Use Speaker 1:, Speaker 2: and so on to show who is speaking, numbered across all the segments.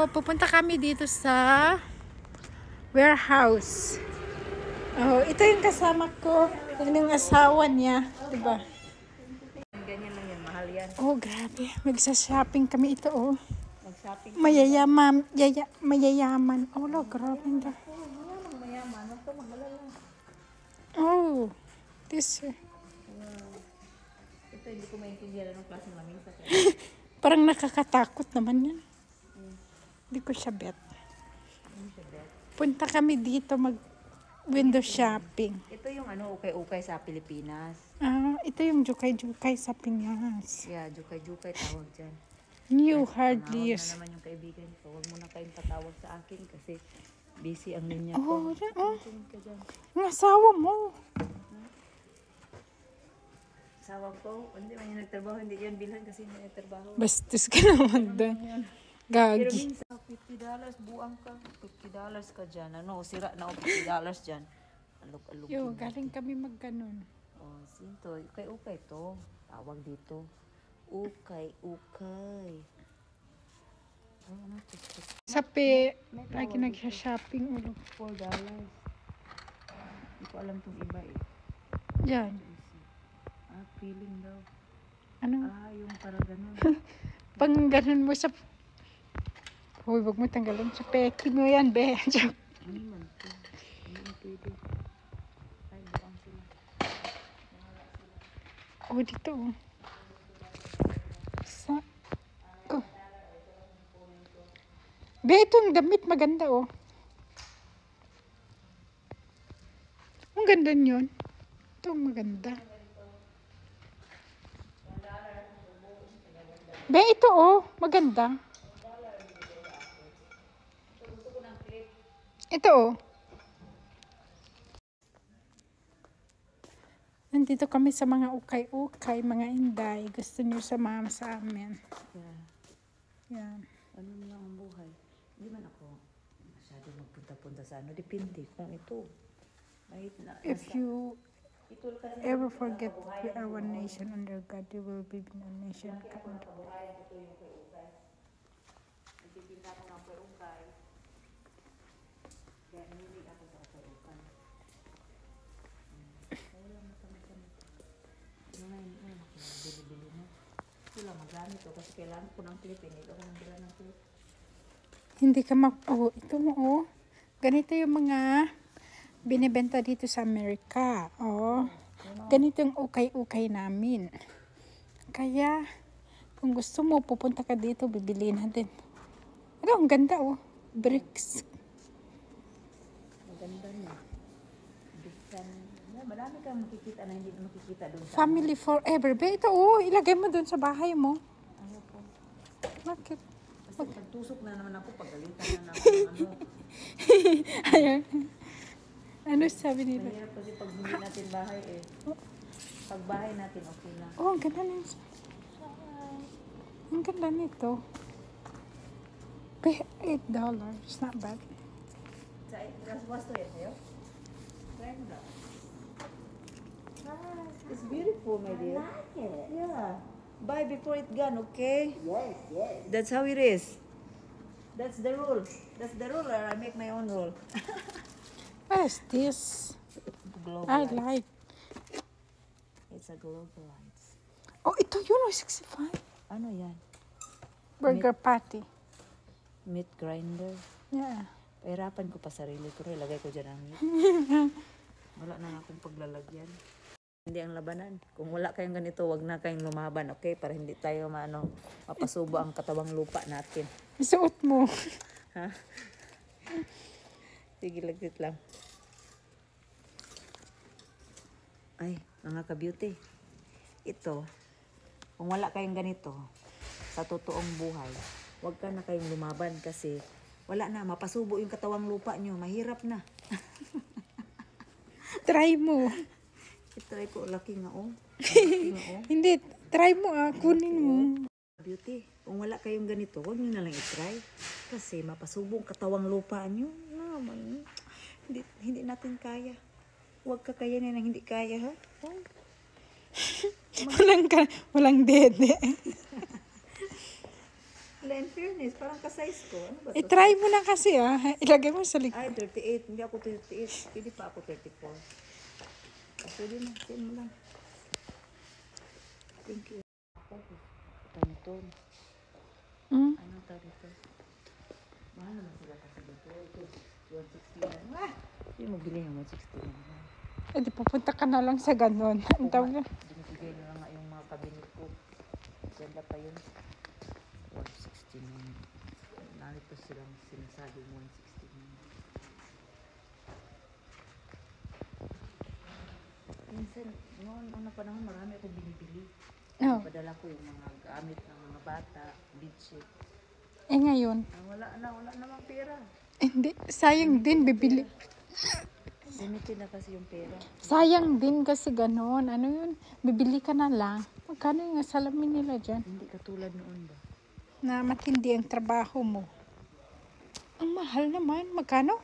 Speaker 1: pupunta kami dito sa warehouse. Oh, ito yung kasama ko. Yan yung asawa niya. Diba?
Speaker 2: Ganyan lang yan, mahal yan.
Speaker 1: Oh, grabe. Magsa-shopping kami ito, oh.
Speaker 2: Mag-shopping.
Speaker 1: Mayayaman. Oh, lo, grabe na.
Speaker 2: Mayaman, huwag ka mag-alala.
Speaker 1: Oh, this.
Speaker 2: Ito, hindi ko maintindihan anong klase ng lamisa.
Speaker 1: Parang nakakatakot naman yan. Hindi ko siya bet. Punta kami dito mag-window shopping.
Speaker 2: Ito yung ano, ukay-ukay sa Pilipinas.
Speaker 1: Ah, ito yung jukay-jukay sa Piñas.
Speaker 2: Yeah, jukay-jukay tawag dyan.
Speaker 1: New
Speaker 2: Tawag
Speaker 1: hardlies.
Speaker 2: na naman yung kaibigan ko. Huwag mo na kayong patawag sa akin kasi busy ang linya
Speaker 1: Oh,
Speaker 2: ko.
Speaker 1: dyan, oh.
Speaker 2: Tingin ka dyan.
Speaker 1: Ang asawa mo.
Speaker 2: Sawa ko, hindi man yung nagtrabaho, hindi yan bilhan kasi hindi nagtrabaho.
Speaker 1: Bastos ka naman doon.
Speaker 2: Pero
Speaker 1: Gagi.
Speaker 2: minsan, $50, buang ka. $50 ka dyan. Ano, sira na ako $50 dyan. Alog-alog.
Speaker 1: Yo, galing kami magganon.
Speaker 2: Oh, sinto, ukay-ukay to. Tawag dito. Ukay-ukay. Oh, ano to?
Speaker 1: Sapi, lagi nagsha-shopping ulo.
Speaker 2: $4. Hindi ko alam itong iba eh.
Speaker 1: Yan.
Speaker 2: Ah, feeling daw.
Speaker 1: Ano?
Speaker 2: Ah, yung para ganun.
Speaker 1: Pang ganon mo sa... Uy, wag mo tanggalin sa peki mo yan, be.
Speaker 2: Ano man to? Ano yung pwede? Ay, buang sila.
Speaker 1: Oh, dito. Oh. Sa... Oh. Be, itong damit maganda, oh. Ang ganda yun. Ito maganda. Be, ito, oh. Maganda. Ito, oh. Nandito kami sa mga ukay-ukay, mga inday. Gusto niyo sumama sa amin.
Speaker 2: Yeah.
Speaker 1: Yan.
Speaker 2: Ano na lang ang buhay. Hindi man ako masyado magpunta-punta sa ano. Depende kung ito. Kahit na,
Speaker 1: If you
Speaker 2: ito kasi
Speaker 1: ever forget we are one nation under God, you will be one nation.
Speaker 2: kabuhayan ito yung ukay-ukay. Nagtitinda ako ng ukay-ukay. Kaya nanilig ako sa ukay-ukay. Kaya lang matama-tama. Ngayon, bili-bili na. Ito lang, magamit ko kasi kailangan ko ng clip. Hindi ako nang bila ng clip.
Speaker 1: Hindi ka oh, ito mo, oh. Ganito yung mga binibenta dito sa Amerika. Oh. Ganito yung ukay-ukay namin. Kaya, kung gusto mo, pupunta ka dito, bibili natin. Ano, ang ganda, oh. Bricks.
Speaker 2: Maganda niya. Bisan. Marami kang makikita na hindi na makikita doon sa
Speaker 1: Family forever. Be, ito, oh. Ilagay mo doon sa bahay mo.
Speaker 2: ano po.
Speaker 1: Bakit?
Speaker 2: Kasi pagtusok na naman ako, pagalitan na naman ng ano.
Speaker 1: Ayan. Ano sabi nila?
Speaker 2: Mahirap kasi pag hindi natin bahay eh. Pag bahay natin, okay lang.
Speaker 1: Oh, ang ganda nito. Ang ganda nito. Be, $8. Not bad.
Speaker 2: Sa was to yan sa'yo? Ganda. It's beautiful, my dear. I like it. Yeah. Buy before it gone, okay?
Speaker 3: Yes, yes.
Speaker 2: That's how it is. That's the rule. That's the rule, or I make my own rule.
Speaker 1: What is this?
Speaker 2: Global
Speaker 1: I
Speaker 2: lights.
Speaker 1: like.
Speaker 2: It's a global lights.
Speaker 1: Oh, ito yun, 65.
Speaker 2: Ano yan?
Speaker 1: Burger patty.
Speaker 2: Meat grinder.
Speaker 1: Yeah.
Speaker 2: Pahirapan ko pa sarili ko. Ilagay ko dyan ang meat. Wala na akong paglalagyan. Hindi ang labanan. Kung wala kayong ganito, wag na kayong lumaban, okay? Para hindi tayo mapasubo ang katabang lupa natin.
Speaker 1: Isuot mo.
Speaker 2: Ha? Sige, lagtit lang. Ay, mga ka-beauty. Ito, kung wala kayong ganito, sa totoong buhay, wag ka na kayong lumaban kasi wala na, mapasubo yung katawang lupa nyo. Mahirap na.
Speaker 1: Try mo.
Speaker 2: I-try ko, laki nga oh. Laki nga oh.
Speaker 1: Hindi, try mo kunin mo.
Speaker 2: Beauty, kung wala kayong ganito, huwag nyo na lang i-try. Kasi mapasubong katawang lupa nyo. Naman, hindi natin kaya. Huwag kakayanin ng hindi kaya, ha? Oh.
Speaker 1: Walang dede.
Speaker 2: Wala, in fairness, parang ka-size ko. Ano ba to?
Speaker 1: I-try mo na kasi ilagay mo sa likod.
Speaker 2: Ay, 38. Hindi ako 38. Pwede pa ako 34. Pwede na. Same mo lang. Thank you. Ako, ito.
Speaker 1: Mm.
Speaker 2: Ano tawag ito? Mahal naman sila kasi dito. Ito, 160 na. Ah! Hindi mo bilhin yung 160 na.
Speaker 1: Eh, di pupunta ka na lang sa ganon. Ang tawag na.
Speaker 2: Binibigay na lang nga yung mga cabinet ko. Ganda pa yun. 160 na yun. Nalito silang sinasabi 160 na yun. Minsan, noon una panahon marami akong binibili.
Speaker 1: Oh.
Speaker 2: Padala ko yung mga gamit ng mga bata, bedsheet.
Speaker 1: Eh ngayon,
Speaker 2: Wala namang pera.
Speaker 1: hindi, sayang din bibili.
Speaker 2: Limited na kasi yung pera.
Speaker 1: Sayang din kasi ganon. Ano yun? Bibili ka na lang. Magkano yung salamin nila dyan?
Speaker 2: Hindi katulad noon ba?
Speaker 1: Na matindi ang trabaho mo. Ang mahal naman. Magkano?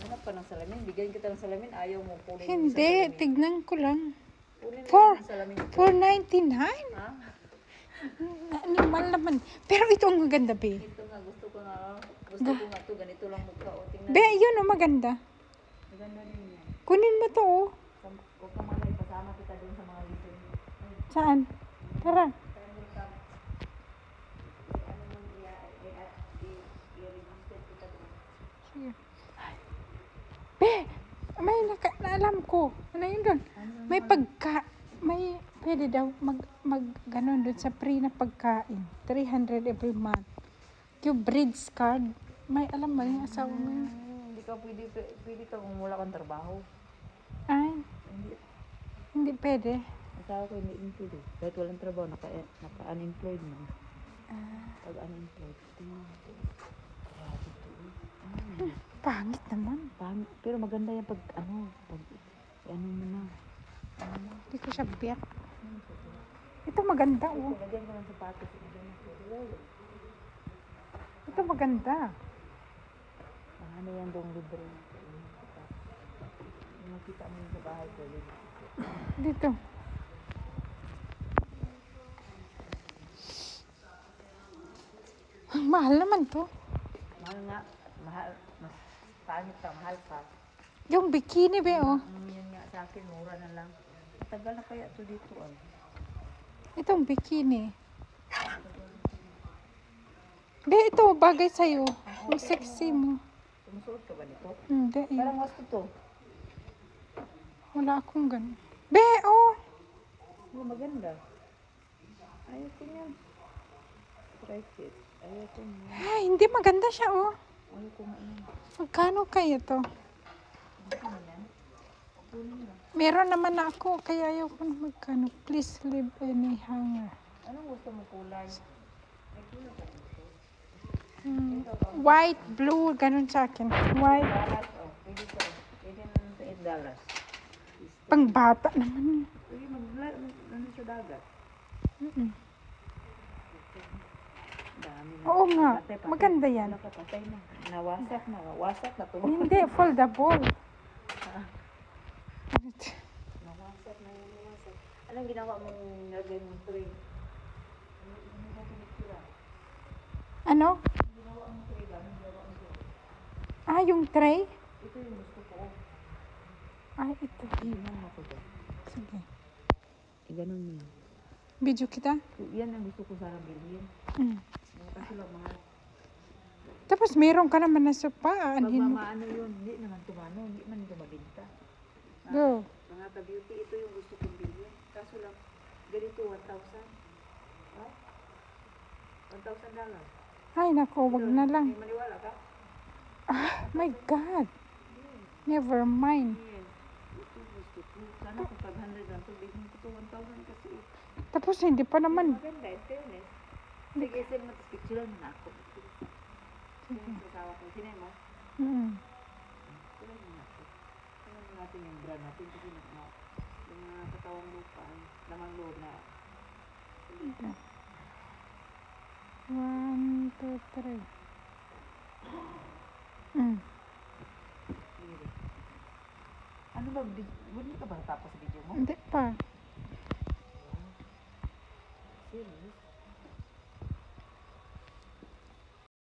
Speaker 2: Hanap pa ng salamin. Bigyan kita ng salamin. Ayaw mo kunin yung
Speaker 1: Hindi,
Speaker 2: isang salamin.
Speaker 1: tignan ko lang.
Speaker 2: Kunin mo
Speaker 1: For-
Speaker 2: yung salamin.
Speaker 1: 4.99?
Speaker 2: Ha?
Speaker 1: Animal naman. Pero ito ang maganda, be.
Speaker 2: Ito nga, gusto ko nga to. Ganito lang mukha. O, tingnan.
Speaker 1: Be, yun ang maganda.
Speaker 2: Maganda din yan.
Speaker 1: Kunin mo to, oh.
Speaker 2: Huwag ka mga ipasama kita dun sa mga listen.
Speaker 1: Saan? Tara. Sige. Be, may alam ko. Ano yun doon? May pwede daw ganon doon sa free na pagkain. 300 every month. Yung breeds card. May alam ba yung asawa mo yun?
Speaker 2: Hindi ka pwede ka kung wala kang trabaho.
Speaker 1: Ay, hindi pwede.
Speaker 2: Asawa ko hindi pwede. Kahit walang trabaho, naka-unemployed man. Pag unemployed, tingnan mo. Grabe to.
Speaker 1: Pangit naman.
Speaker 2: Pero maganda yan pag ano mo na.
Speaker 1: Hindi ko siya bet. Ito maganda, oh.
Speaker 2: Lagyan ko ng sapatos.
Speaker 1: Ito maganda.
Speaker 2: Ano yan dong libre. Makita mo yung sa bahay ko.
Speaker 1: Dito. Ang mahal naman to.
Speaker 2: Mahal nga. Mahal. Mas pangit pa. Mahal pa.
Speaker 1: Yung bikini, be, oh.
Speaker 2: Yun nga sa akin. Mura na lang. Matagal na kaya to dito.
Speaker 1: Itong bikini. Be, ito, bagay sa'yo. Ang sexy mo.
Speaker 2: Sumusuot ka ba nito?
Speaker 1: Hindi, eh.
Speaker 2: Parang gusto to.
Speaker 1: Wala akong ganun. Be, oh.
Speaker 2: Maganda. Ayaw ko yan. Try it. Ayaw ko yan.
Speaker 1: Ay, hindi maganda siya, oh.
Speaker 2: Ayaw ko nga yan.
Speaker 1: Magkano kaya to?
Speaker 2: Ano mo yan? Kunin mo.
Speaker 1: Meron naman ako, kaya ayaw ko na magkano. Please leave any hanger.
Speaker 2: Anong gusto mo kulay? May kulay ka dito.
Speaker 1: White, blue, ganun sa akin. White.
Speaker 2: Dalas, oh. Pwede ko. Pwede naman sa $8.
Speaker 1: Pang bata naman.
Speaker 2: Pwede ano sa dagat. Dami na.
Speaker 1: Oo nga,
Speaker 2: Patay.
Speaker 1: maganda yan.
Speaker 2: Wala ka, patay na. Nawasak na. Wasak na to.
Speaker 1: Hindi, foldable.
Speaker 2: Nawasak na yung nawasak. Anong ginawa mong nilagay mong tray?
Speaker 1: Ano? Ah, yung tray?
Speaker 2: Ito yung gusto ko.
Speaker 1: Ay, ito.
Speaker 2: Iman ako dyan.
Speaker 1: Sige.
Speaker 2: Ganun mo yun.
Speaker 1: Video kita?
Speaker 2: Yan ang gusto ko sana bilhin. Kasi lang mahal.
Speaker 1: Tapos meron ka naman na sopa.
Speaker 2: Pag
Speaker 1: Anhin mo.
Speaker 2: mamaano yun, hindi naman tumano. Hindi man ito mabinta.
Speaker 1: Go.
Speaker 2: Mga ka-beauty, ito yung gusto kong bilhin. Kaso lang, ganito 1,000. Ha? $1,000.
Speaker 1: Ay, nako, wag na lang.
Speaker 2: May maniwala ka?
Speaker 1: Ah, my God. Never mind.
Speaker 2: Yan. Ito yung gusto ko. Sana kung 500 lang ito, bilhin ko ito 1,000 kasi.
Speaker 1: Tapos hindi pa naman.
Speaker 2: Maganda, in fairness. Sige, sir, mag-picture na ako. Yung kasawa ko, sinay mo? Tulad mo natin. Tulad natin yung brand natin kasi yung mga katawang lupa, lamang loob na.
Speaker 1: 1, 2, 3.
Speaker 2: Ano ba, hindi ka ba tapos sa video mo?
Speaker 1: Hindi pa.